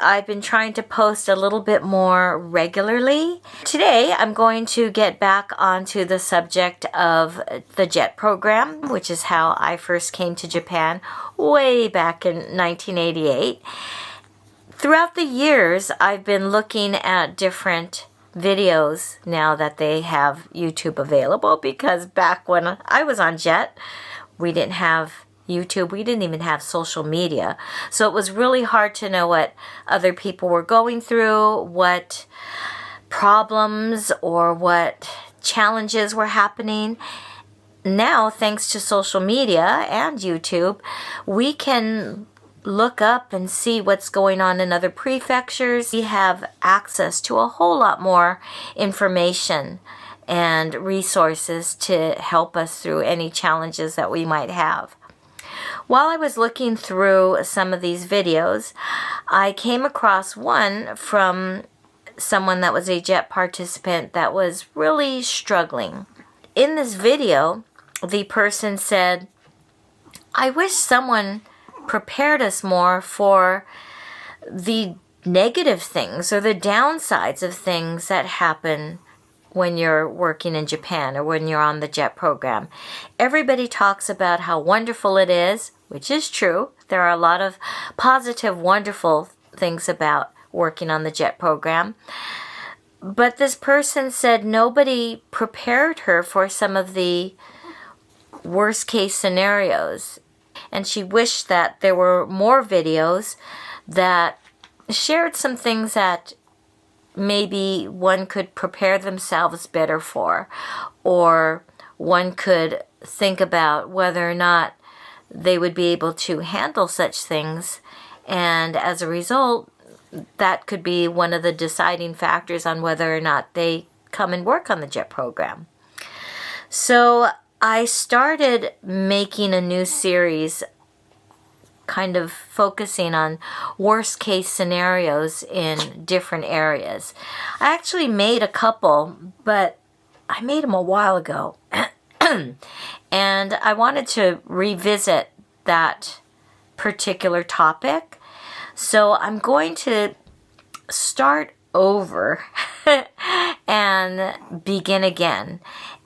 I've been trying to post a little bit more regularly. Today, I'm going to get back onto the subject of the JET program, which is how I first came to Japan way back in 1988. Throughout the years, I've been looking at different videos now that they have YouTube available, because back when I was on JET, we didn't have YouTube. We didn't even have social media. So it was really hard to know what other people were going through, what problems or what challenges were happening. Now, thanks to social media and YouTube, we can look up and see what's going on in other prefectures. We have access to a whole lot more information and resources to help us through any challenges that we might have. While I was looking through some of these videos, I came across one from someone that was a JET participant that was really struggling. In this video, the person said, "I wish someone prepared us more for the negative things or the downsides of things that happen when you're working in Japan or when you're on the JET program. Everybody talks about how wonderful it is," which is true. There are a lot of positive, wonderful things about working on the JET program. But this person said nobody prepared her for some of the worst case scenarios. And she wished that there were more videos that shared some things that maybe one could prepare themselves better for, or one could think about whether or not they would be able to handle such things, and as a result, that could be one of the deciding factors on whether or not they come and work on the JET program. So I started making a new series kind of focusing on worst case scenarios in different areas. I actually made a couple, but I made them a while ago. And I wanted to revisit that particular topic. So I'm going to start over and begin again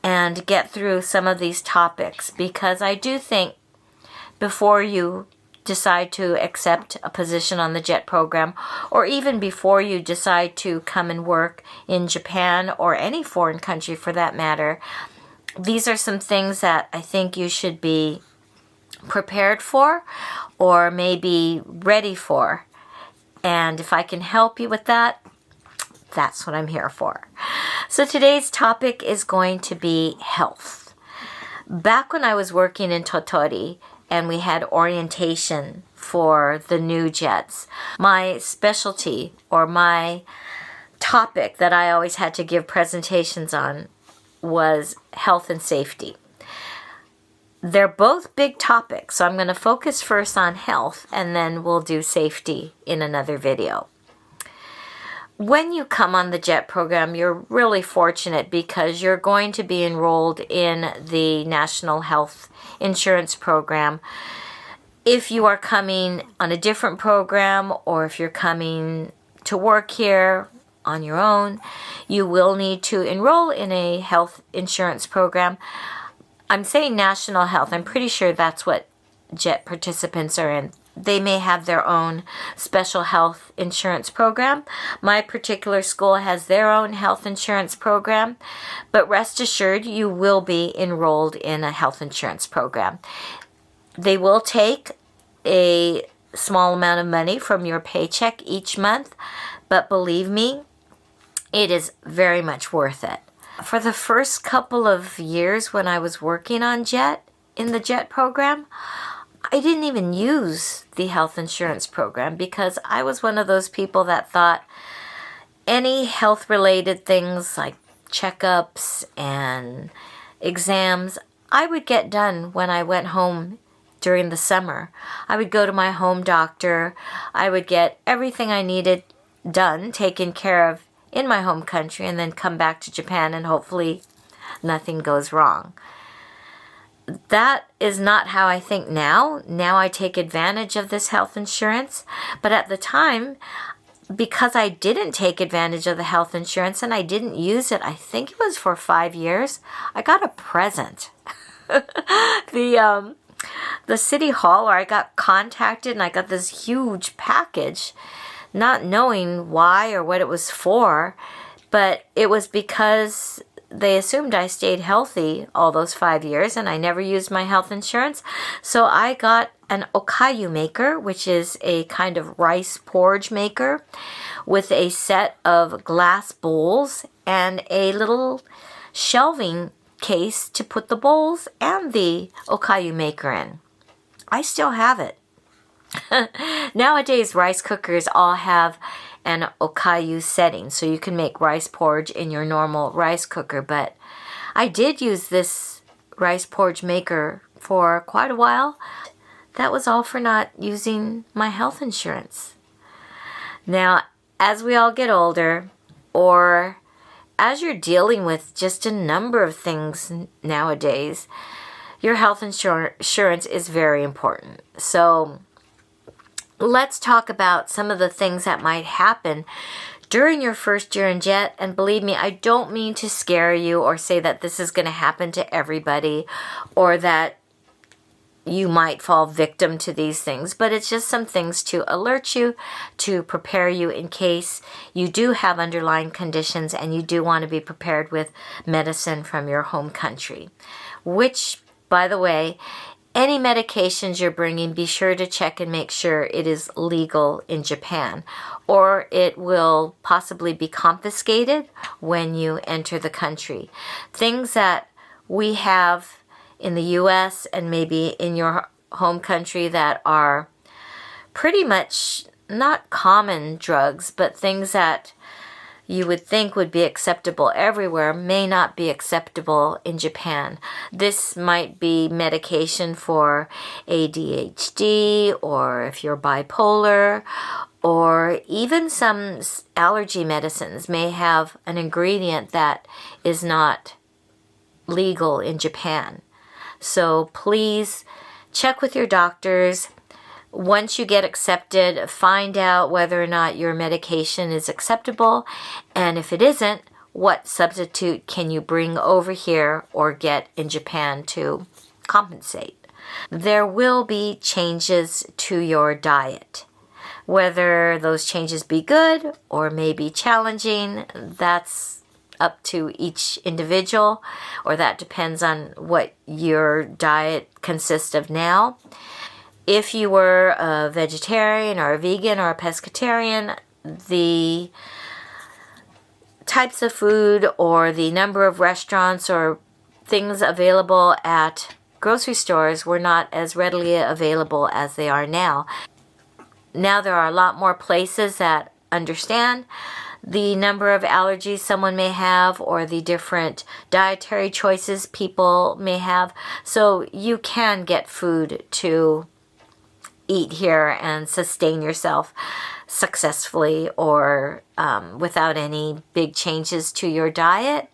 and get through some of these topics, because I do think before you decide to accept a position on the JET program, or even before you decide to come and work in Japan or any foreign country for that matter, these are some things that I think you should be prepared for or maybe ready for. And if I can help you with that, that's what I'm here for. So today's topic is going to be health. Back when I was working in Totori and we had orientation for the new JETs, my specialty or my topic that I always had to give presentations on was health and safety. They're both big topics, so I'm going to focus first on health and then we'll do safety in another video. When you come on the JET program, you're really fortunate because you're going to be enrolled in the National Health Insurance Program. If you are coming on a different program or if you're coming to work here on your own, you will need to enroll in a health insurance program. I'm saying national health. I'm pretty sure that's what JET participants are in. They may have their own special health insurance program. My particular school has their own health insurance program, but rest assured you will be enrolled in a health insurance program. They will take a small amount of money from your paycheck each month, but believe me, it is very much worth it. For the first couple of years when I was working on JET, in the JET program, I didn't even use the health insurance program because I was one of those people that thought any health-related things like checkups and exams, I would get done when I went home during the summer. I would go to my home doctor. I would get everything I needed done, taken care of in my home country, and then come back to Japan and hopefully nothing goes wrong. That is not how I think now. Now I take advantage of this health insurance, but at the time because I didn't take advantage of the health insurance and I didn't use it, I think it was for 5 years, I got a present. The city hall, where I got contacted and I got this huge package, not knowing why or what it was for, but it was because they assumed I stayed healthy all those 5 years and I never used my health insurance. So I got an okayu maker, which is a kind of rice porridge maker with a set of glass bowls and a little shelving case to put the bowls and the okayu maker in. I still have it. Nowadays, rice cookers all have an okayu setting, so you can make rice porridge in your normal rice cooker, but I did use this rice porridge maker for quite a while. That was all for not using my health insurance. Now, as we all get older, or as you're dealing with just a number of things nowadays, your health insurance is very important. So let's talk about some of the things that might happen during your first year in jet. And believe me, I don't mean to scare you or say that this is going to happen to everybody or that you might fall victim to these things, but it's just some things to alert you, to prepare you in case you do have underlying conditions and you do want to be prepared with medicine from your home country. Which, by the way, any medications you're bringing, be sure to check and make sure it is legal in Japan, or it will possibly be confiscated when you enter the country. Things that we have in the U.S. and maybe in your home country that are pretty much not common drugs, but things that you would think would be acceptable everywhere may not be acceptable in Japan. This might be medication for ADHD, or if you're bipolar, or even some allergy medicines may have an ingredient that is not legal in Japan. So please check with your doctors. Once you get accepted, find out whether or not your medication is acceptable. And if it isn't, what substitute can you bring over here or get in Japan to compensate? There will be changes to your diet. Whether those changes be good or may be challenging, that's up to each individual, or that depends on what your diet consists of now. If you were a vegetarian or a vegan or a pescatarian, the types of food or the number of restaurants or things available at grocery stores were not as readily available as they are now. Now there are a lot more places that understand the number of allergies someone may have or the different dietary choices people may have. So you can get food to eat here and sustain yourself successfully or without any big changes to your diet.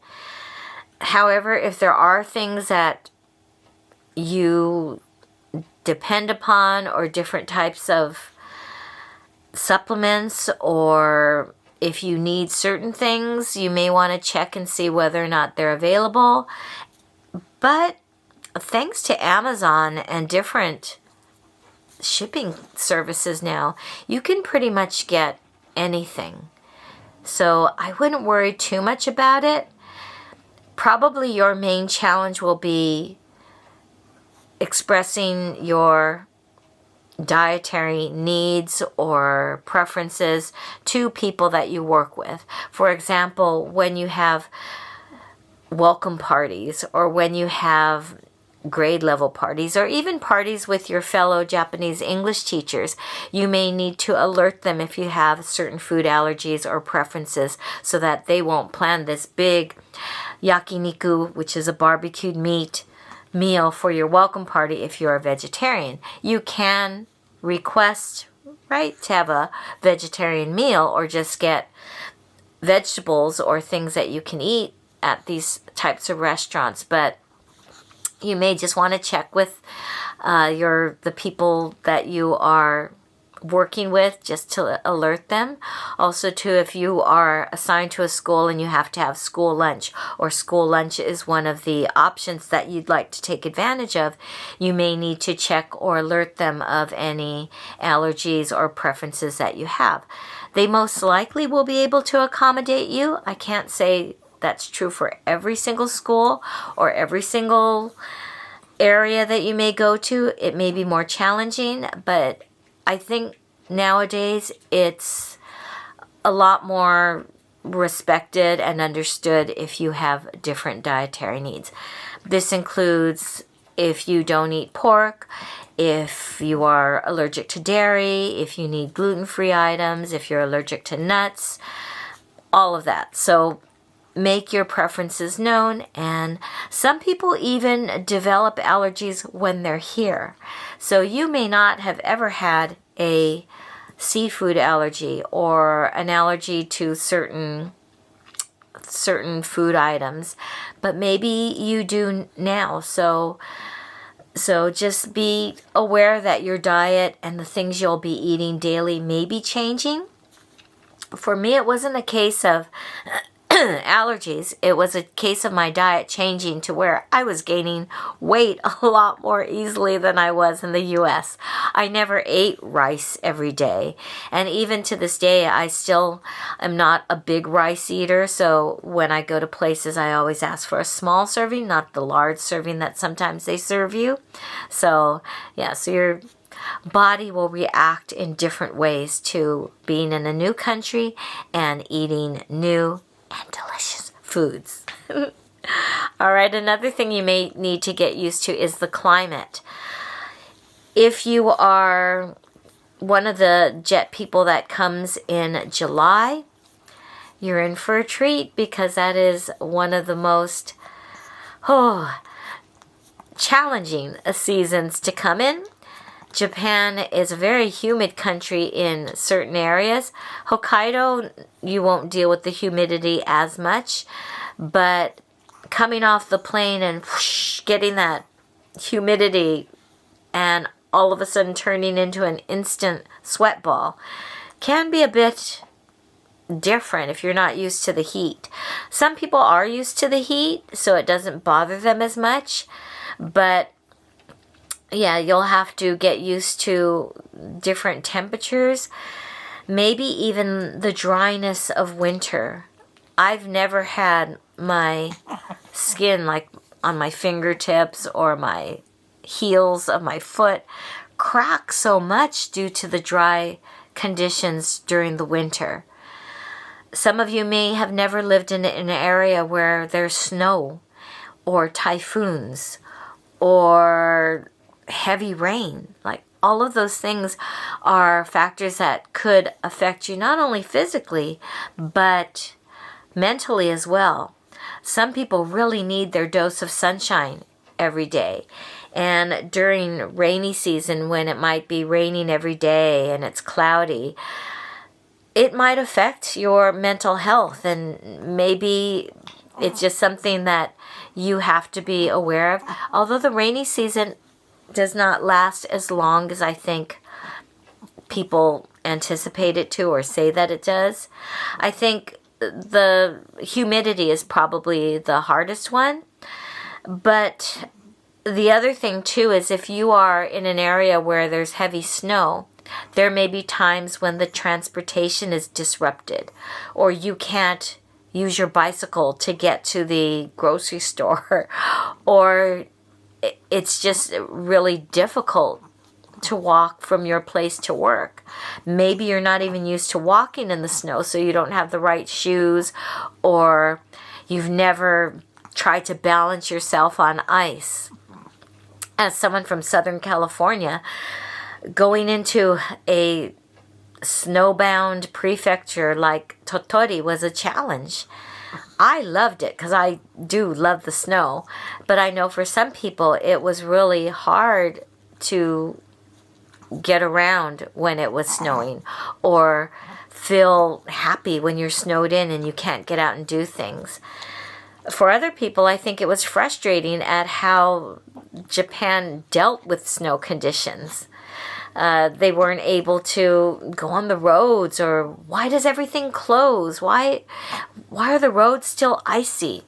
However, if there are things that you depend upon or different types of supplements, or if you need certain things, you may want to check and see whether or not they're available. But thanks to Amazon and different shipping services now, you can pretty much get anything. So I wouldn't worry too much about it. Probably your main challenge will be expressing your dietary needs or preferences to people that you work with. For example, when you have welcome parties, or when you have grade level parties, or even parties with your fellow Japanese English teachers, you may need to alert them if you have certain food allergies or preferences so that they won't plan this big yakiniku, which is a barbecued meat meal for your welcome party if you're a vegetarian. You can request, right, to have a vegetarian meal or just get vegetables or things that you can eat at these types of restaurants, but you may just want to check with the people that you are working with, just to alert them. Also, too, if you are assigned to a school and you have to have school lunch, or school lunch is one of the options that you'd like to take advantage of, you may need to check or alert them of any allergies or preferences that you have. They most likely will be able to accommodate you. I can't say that's true for every single school or every single area that you may go to. It may be more challenging, but I think nowadays it's a lot more respected and understood if you have different dietary needs. This includes if you don't eat pork, if you are allergic to dairy, if you need gluten-free items, if you're allergic to nuts, all of that. So make your preferences known, and some people even develop allergies when they're here. So you may not have ever had a seafood allergy or an allergy to certain food items, but maybe you do now. So just be aware that your diet and the things you'll be eating daily may be changing. For me, it wasn't a case of allergies. It was a case of my diet changing to where I was gaining weight a lot more easily than I was in the US. I never ate rice every day. And even to this day, I still am not a big rice eater. So when I go to places, I always ask for a small serving, not the large serving that sometimes they serve you. So yeah, so your body will react in different ways to being in a new country and eating new and delicious foods. All right, another thing you may need to get used to is the climate. If you are one of the jet people that comes in July, you're in for a treat, because that is one of the most challenging seasons to come in. Japan is a very humid country in certain areas. Hokkaido, you won't deal with the humidity as much, but coming off the plane and getting that humidity and all of a sudden turning into an instant sweat ball can be a bit different if you're not used to the heat. Some people are used to the heat, so it doesn't bother them as much, but yeah, you'll have to get used to different temperatures, maybe even the dryness of winter. I've never had my skin, like on my fingertips or my heels of my foot, crack so much due to the dry conditions during the winter. Some of you may have never lived in an area where there's snow or typhoons or heavy rain. Like, all of those things are factors that could affect you not only physically but mentally as well. Some people really need their dose of sunshine every day, and during rainy season, when it might be raining every day and it's cloudy, it might affect your mental health, and maybe it's just something that you have to be aware of. Although the rainy season does not last as long as I think people anticipate it to or say that it does. I think the humidity is probably the hardest one. But the other thing too is if you are in an area where there's heavy snow, there may be times when the transportation is disrupted, or you can't use your bicycle to get to the grocery store, or it's just really difficult to walk from your place to work. Maybe you're not even used to walking in the snow, so you don't have the right shoes, or you've never tried to balance yourself on ice. As someone from Southern California, going into a snowbound prefecture like Tottori was a challenge. I loved it because I do love the snow, but I know for some people it was really hard to get around when it was snowing, or feel happy when you're snowed in and you can't get out and do things. For other people, I think it was frustrating at how Japan dealt with snow conditions. They weren't able to go on the roads, or why does everything close? Why are the roads still icy?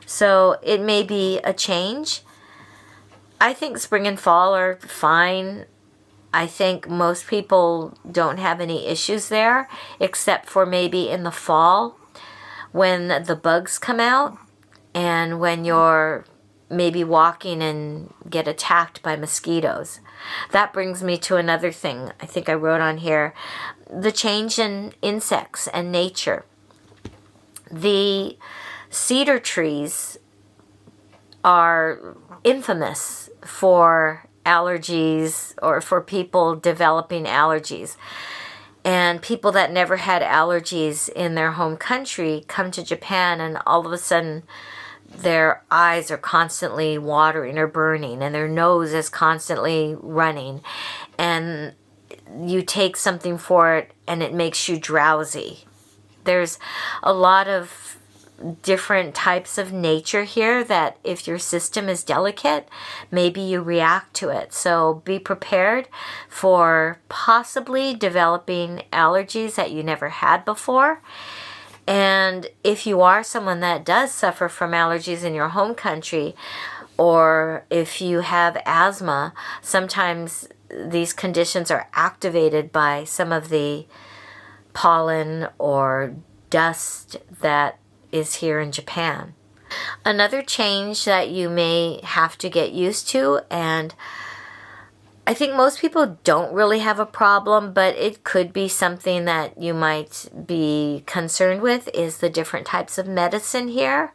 So it may be a change. I think spring and fall are fine. I think most people don't have any issues there, except for maybe in the fall when the bugs come out and when you're maybe walking and get attacked by mosquitoes. That brings me to another thing I think I wrote on here, the change in insects and nature. The cedar trees are infamous for allergies, or for people developing allergies. And people that never had allergies in their home country come to Japan, and all of a sudden their eyes are constantly watering or burning, and their nose is constantly running, and you take something for it and it makes you drowsy. There's a lot of different types of nature here that if your system is delicate, maybe you react to it. So be prepared for possibly developing allergies that you never had before. And if you are someone that does suffer from allergies in your home country, or if you have asthma, sometimes these conditions are activated by some of the pollen or dust that is here in Japan. Another change that you may have to get used to, and I think most people don't really have a problem, but it could be something that you might be concerned with, is the different types of medicine here.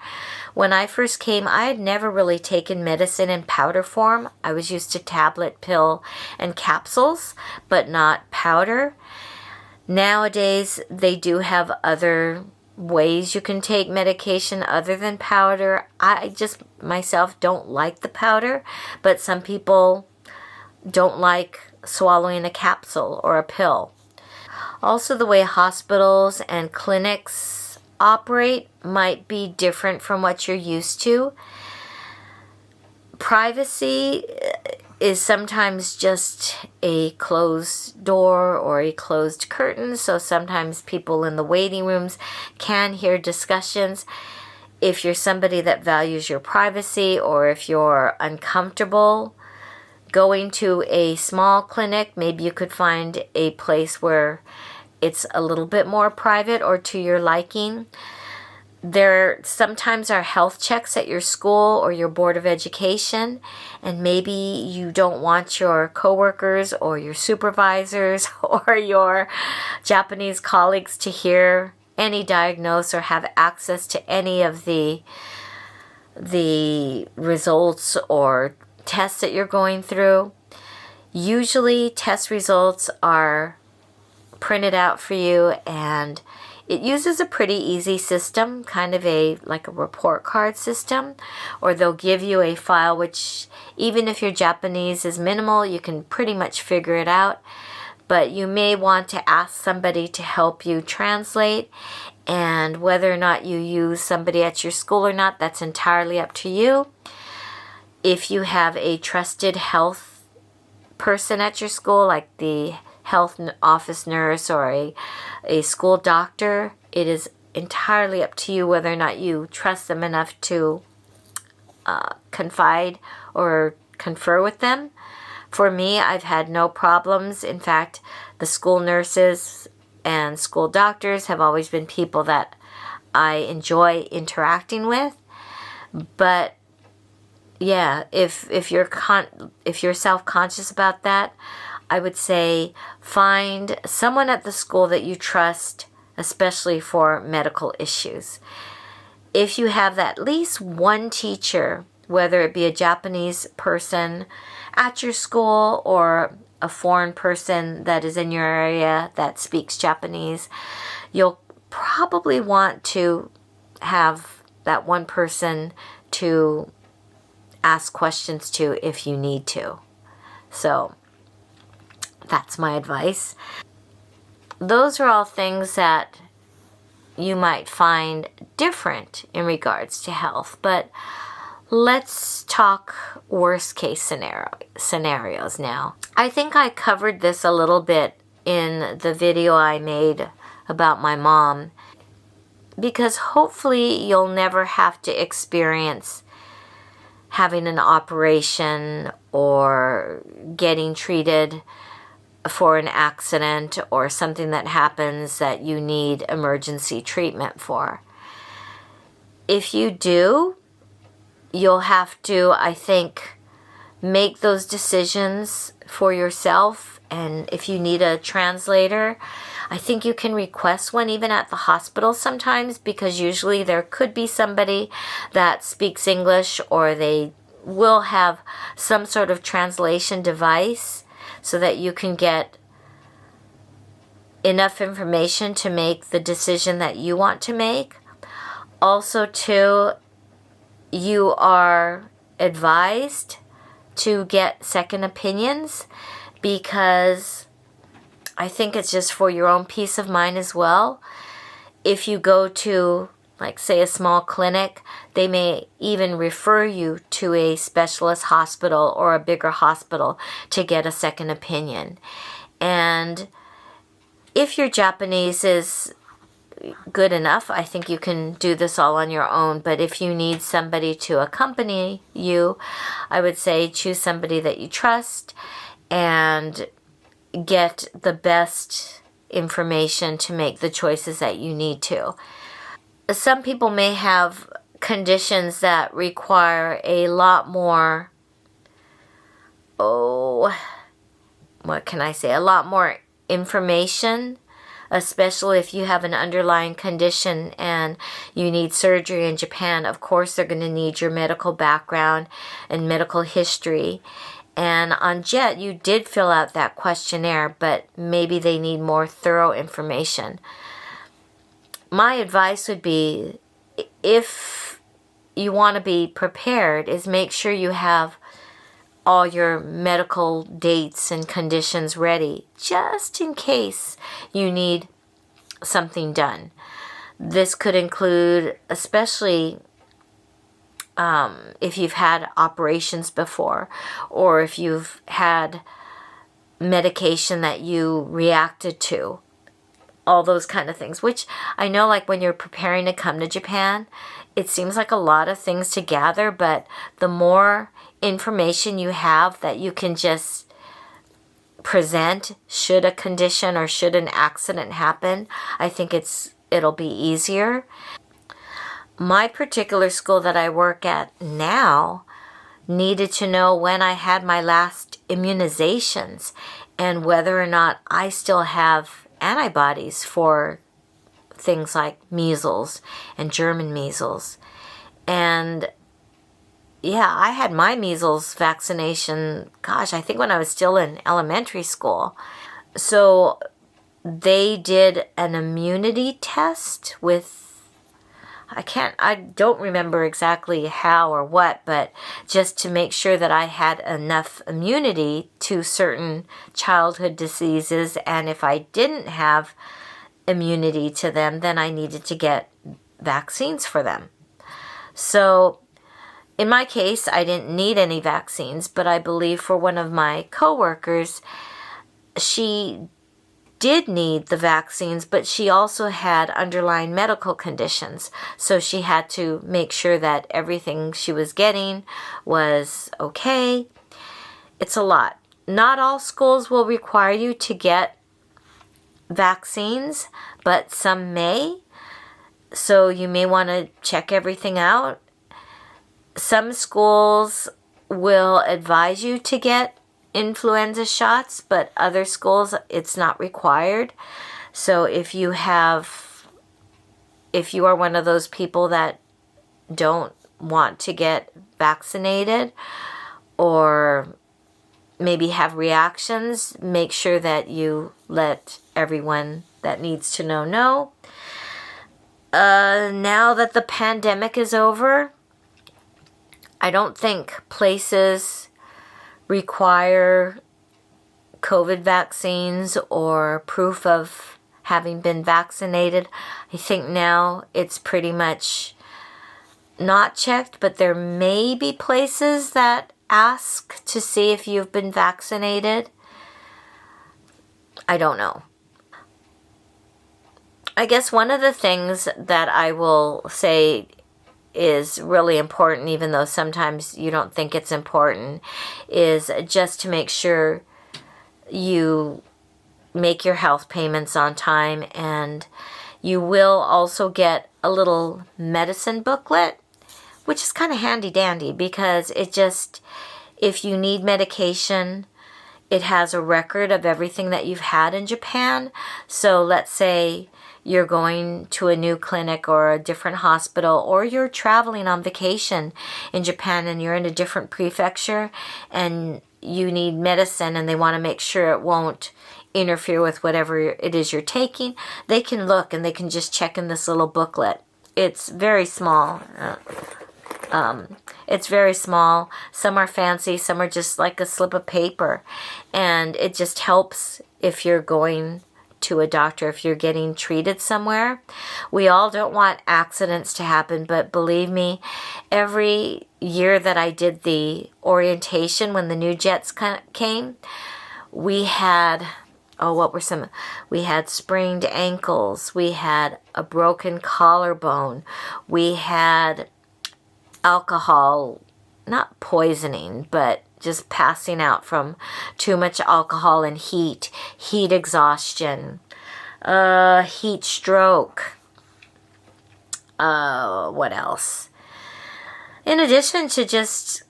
When I first came, I had never really taken medicine in powder form. I was used to tablet, pill, and capsules, but not powder. Nowadays, they do have other ways you can take medication other than powder. I just myself don't like the powder, but some people don't like swallowing a capsule or a pill. Also, the way hospitals and clinics operate might be different from what you're used to. Privacy is sometimes just a closed door or a closed curtain, so sometimes people in the waiting rooms can hear discussions. If you're somebody that values your privacy, or if you're uncomfortable going to a small clinic, maybe you could find a place where it's a little bit more private or to your liking. There sometimes are health checks at your school or your board of education, and maybe you don't want your coworkers or your supervisors or your Japanese colleagues to hear any diagnosis or have access to any of the results or tests that you're going through. Usually test results are printed out for you, and it uses a pretty easy system, kind of like a report card system, or they'll give you a file which, even if your Japanese is minimal, you can pretty much figure it out. But you may want to ask somebody to help you translate, and whether or not you use somebody at your school or not, that's entirely up to you. If you have a trusted health person at your school, like the health office nurse or a school doctor, it is entirely up to you whether or not you trust them enough to confide or confer with them. For me, I've had no problems. In fact, the school nurses and school doctors have always been people that I enjoy interacting with. But yeah, if you're self-conscious about that, I would say find someone at the school that you trust, especially for medical issues. If you have at least one teacher, whether it be a Japanese person at your school or a foreign person that is in your area that speaks Japanese, you'll probably want to have that one person to ask questions to if you need to. So that's my advice. Those are all things that you might find different in regards to health. But Let's talk worst case scenarios now. I think I covered this a little bit in the video I made about my mom, because hopefully you'll never have to experience having an operation or getting treated for an accident or something that happens that you need emergency treatment for. If you do, you'll have to, I think, make those decisions for yourself. And if you need a translator, I think you can request one even at the hospital sometimes, because usually there could be somebody that speaks English, or they will have some sort of translation device so that you can get enough information to make the decision that you want to make. Also, too, you are advised to get second opinions, because I think it's just for your own peace of mind as well. If you go to, like, say, a small clinic, they may even refer you to a specialist hospital or a bigger hospital to get a second opinion. And if your Japanese is good enough, I think you can do this all on your own. But if you need somebody to accompany you, I would say choose somebody that you trust and get the best information to make the choices that you need to. Some people may have conditions that require a lot more, what can I say, a lot more information, especially if you have an underlying condition and you need surgery in Japan. Of course, they're going to need your medical background and medical history. And on JET, you did fill out that questionnaire, but maybe they need more thorough information. My advice would be, if you want to be prepared, is make sure you have all your medical dates and conditions ready, just in case you need something done. This could include, especially if you've had operations before, or if you've had medication that you reacted to, all those kind of things. Which I know, like, when you're preparing to come to Japan, it seems like a lot of things to gather, but the more information you have that you can just present should a condition or should an accident happen, I think it'll be easier. My particular school that I work at now needed to know when I had my last immunizations and whether or not I still have antibodies for things like measles and German measles. And yeah, I had my measles vaccination, gosh, I think when I was still in elementary school. So they did an immunity test with, I don't remember exactly how or what, but just to make sure that I had enough immunity to certain childhood diseases. And if I didn't have immunity to them, then I needed to get vaccines for them. So in my case, I didn't need any vaccines, but I believe for one of my coworkers, she did need the vaccines, but she also had underlying medical conditions. So she had to make sure that everything she was getting was okay. It's a lot. Not all schools will require you to get vaccines, but some may. So you may want to check everything out. Some schools will advise you to get influenza shots, but other schools it's not required. So if you are one of those people that don't want to get vaccinated or maybe have reactions, make sure that you let everyone that needs to know. Now that the pandemic is over, I don't think places require COVID vaccines or proof of having been vaccinated. I think now it's pretty much not checked, but there may be places that ask to see if you've been vaccinated. I don't know. I guess one of the things that I will say is really important, even though sometimes you don't think it's important, is just to make sure you make your health payments on time. And you will also get a little medicine booklet, which is kind of handy dandy, because it just, if you need medication, it has a record of everything that you've had in Japan. So let's say you're going to a new clinic or a different hospital, or you're traveling on vacation in Japan and you're in a different prefecture and you need medicine and they want to make sure it won't interfere with whatever it is you're taking, they can look and they can just check in this little booklet. It's very small. It's very small. Some are fancy, some are just like a slip of paper. And it just helps if you're going to a doctor, if you're getting treated somewhere. We all don't want accidents to happen, but believe me, every year that I did the orientation when the new jets came, we had, we had sprained ankles, we had a broken collarbone, we had alcohol, not poisoning, but just passing out from too much alcohol and heat exhaustion, heat stroke, what else? In addition to just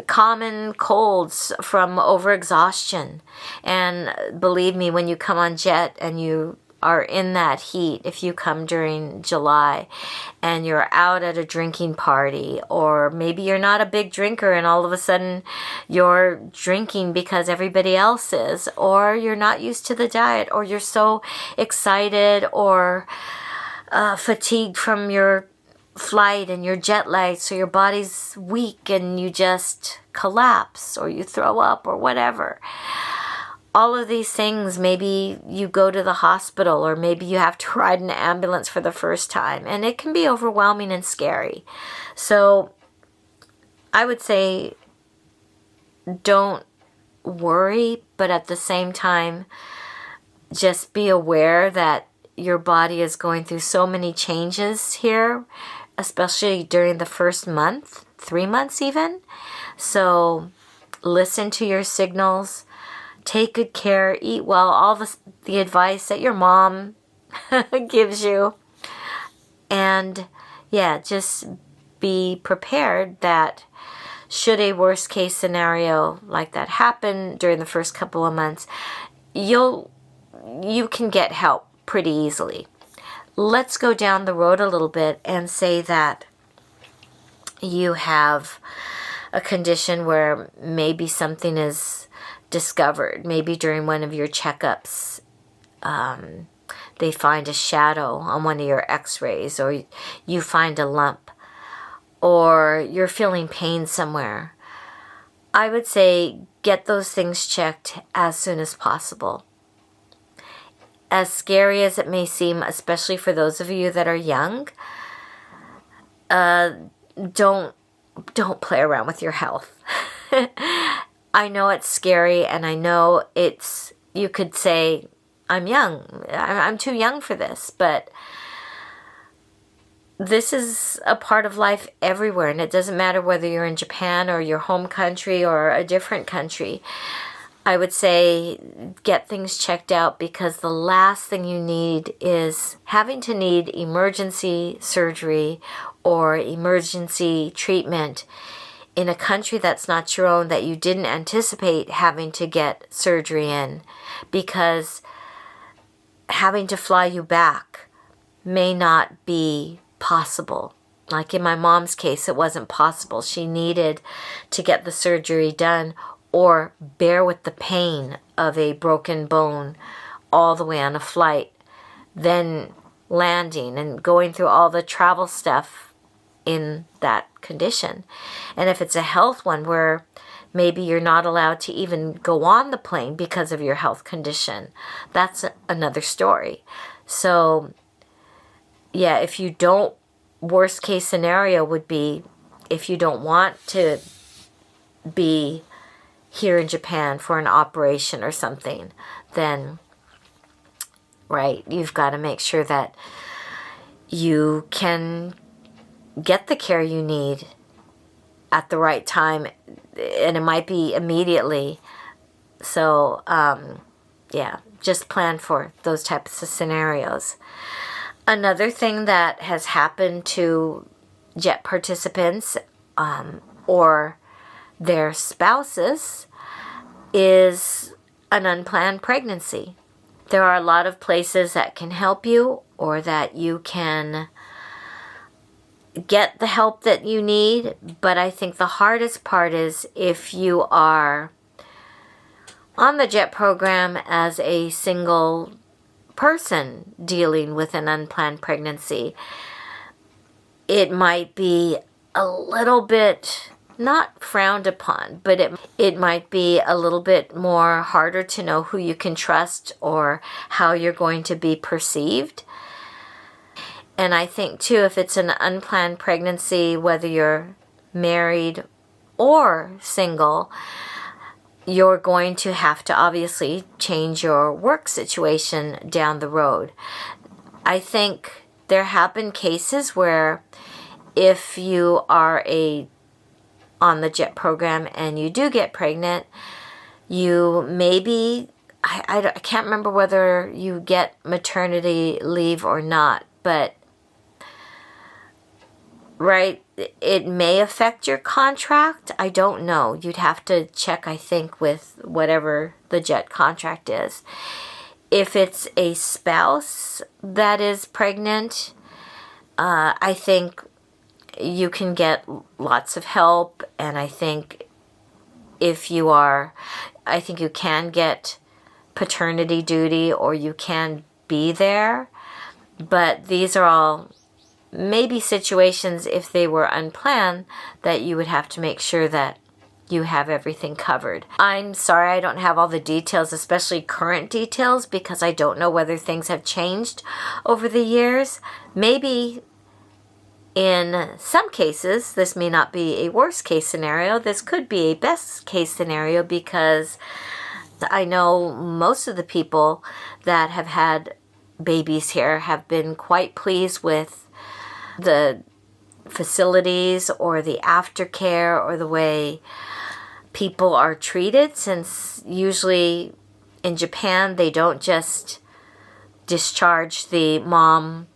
common colds from overexhaustion. And believe me, when you come on jet and you are in that heat, if you come during July and you're out at a drinking party, or maybe you're not a big drinker and all of a sudden you're drinking because everybody else is, or you're not used to the diet, or you're so excited or fatigued from your flight and you're jet lagged, so your body's weak and you just collapse or you throw up or whatever. All of these things, maybe you go to the hospital, or maybe you have to ride an ambulance for the first time, and it can be overwhelming and scary. So I would say don't worry, but at the same time, just be aware that your body is going through so many changes here, especially during the first month, 3 months even. So listen to your signals. Take good care, eat well, all the advice that your mom gives you. And yeah, just be prepared that should a worst case scenario like that happen during the first couple of months, you can get help pretty easily. Let's go down the road a little bit and say that you have a condition where maybe something is discovered. Maybe during one of your checkups, they find a shadow on one of your x-rays, or you find a lump, or you're feeling pain somewhere. I would say get those things checked as soon as possible. As scary as it may seem, especially for those of you that are young, don't play around with your health. I know it's scary, and I know you could say, I'm young, I'm too young for this, but this is a part of life everywhere, and it doesn't matter whether you're in Japan or your home country or a different country. I would say get things checked out, because the last thing you need is having to need emergency surgery or emergency treatment in a country that's not your own, that you didn't anticipate having to get surgery in, because having to fly you back may not be possible. Like in my mom's case, it wasn't possible. She needed to get the surgery done or bear with the pain of a broken bone all the way on a flight, then landing and going through all the travel stuff in that condition. And if it's a health one where maybe you're not allowed to even go on the plane because of your health condition, that's another story. So yeah, if you don't worst case scenario would be if you don't want to be here in Japan for an operation or something, then, right, you've got to make sure that you can get the care you need at the right time, and it might be immediately. So, yeah, just plan for those types of scenarios. Another thing that has happened to JET participants or their spouses is an unplanned pregnancy. There are a lot of places that can help you, or that you can get the help that you need, but I think the hardest part is if you are on the JET program as a single person dealing with an unplanned pregnancy. It might be a little bit not frowned upon, but it might be a little bit more harder to know who you can trust or how you're going to be perceived. And I think too, if it's an unplanned pregnancy, whether you're married or single, you're going to have to obviously change your work situation down the road. I think there have been cases where if you are on the JET program and you do get pregnant, you maybe, I can't remember whether you get maternity leave or not, but right, it may affect your contract. I don't know. You'd have to check, I think, with whatever the JET contract is. If it's a spouse that is pregnant, I think you can get lots of help, and I think I think you can get paternity duty, or you can be there. But these are all maybe situations, if they were unplanned, that you would have to make sure that you have everything covered. I'm sorry I don't have all the details, especially current details, because I don't know whether things have changed over the years. Maybe in some cases, this may not be a worst case scenario. This could be a best case scenario, because I know most of the people that have had babies here have been quite pleased with the facilities or the aftercare or the way people are treated, since usually in Japan they don't just discharge the mom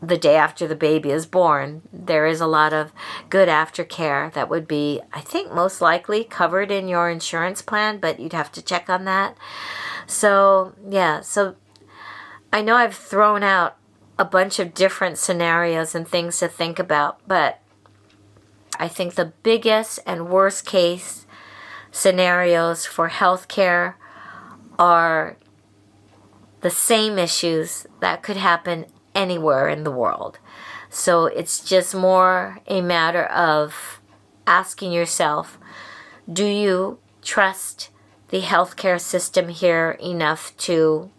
the day after the baby is born. There is a lot of good aftercare that would be, I think, most likely covered in your insurance plan, but you'd have to check on that. So, yeah, so I know I've thrown out a bunch of different scenarios and things to think about, but I think the biggest and worst case scenarios for healthcare are the same issues that could happen anywhere in the world. So it's just more a matter of asking yourself, do you trust the healthcare system here enough to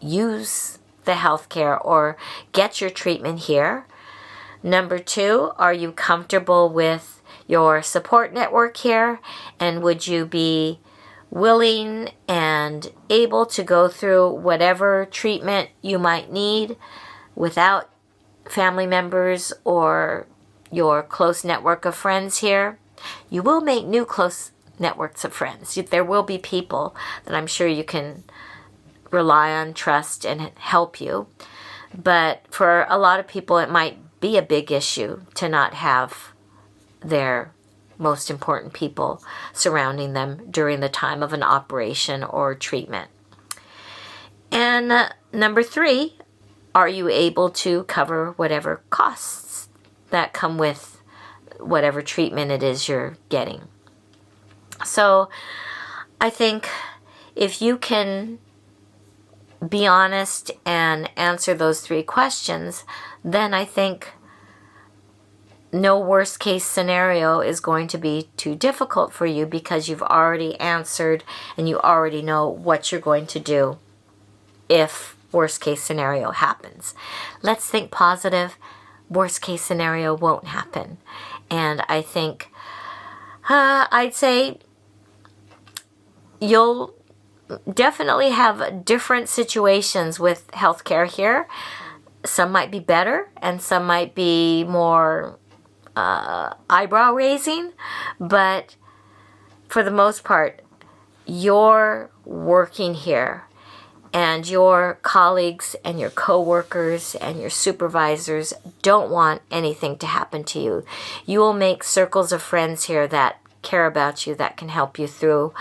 use the healthcare or get your treatment here? Number 2, are you comfortable with your support network here? And would you be willing and able to go through whatever treatment you might need without family members or your close network of friends here? You will make new close networks of friends. There will be people that I'm sure you can rely on, trust, and help you. But for a lot of people, it might be a big issue to not have their most important people surrounding them during the time of an operation or treatment. And number 3, are you able to cover whatever costs that come with whatever treatment it is you're getting? So I think if you can be honest and answer those 3 questions, then I think no worst case scenario is going to be too difficult for you, because you've already answered and you already know what you're going to do if worst case scenario happens. Let's think positive. worst case scenario won't happen. And I think, I'd say you'll definitely have different situations with healthcare here. Some might be better and some might be more eyebrow raising, but for the most part, you're working here and your colleagues and your coworkers and your supervisors don't want anything to happen to you. You will make circles of friends here that care about you, that can help you through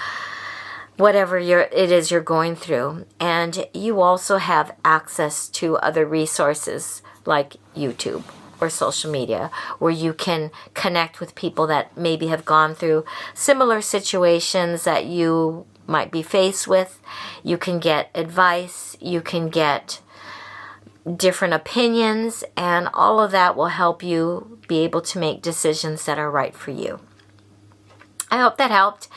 whatever it is you're going through. And you also have access to other resources like YouTube or social media, where you can connect with people that maybe have gone through similar situations that you might be faced with. You can get advice, you can get different opinions, and all of that will help you be able to make decisions that are right for you. I hope that helped.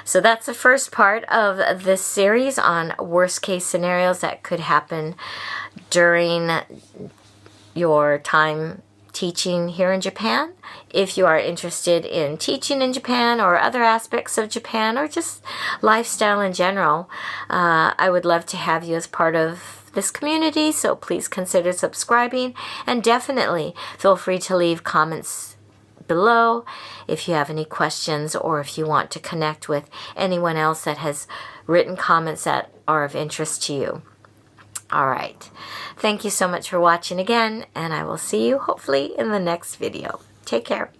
So that's the first part of this series on worst case scenarios that could happen during your time teaching here in Japan. If you are interested in teaching in Japan or other aspects of Japan or just lifestyle in general, I would love to have you as part of this community, so please consider subscribing, and definitely feel free to leave comments below if you have any questions or if you want to connect with anyone else that has written comments that are of interest to you. All right. Thank you so much for watching again, and I will see you hopefully in the next video. Take care.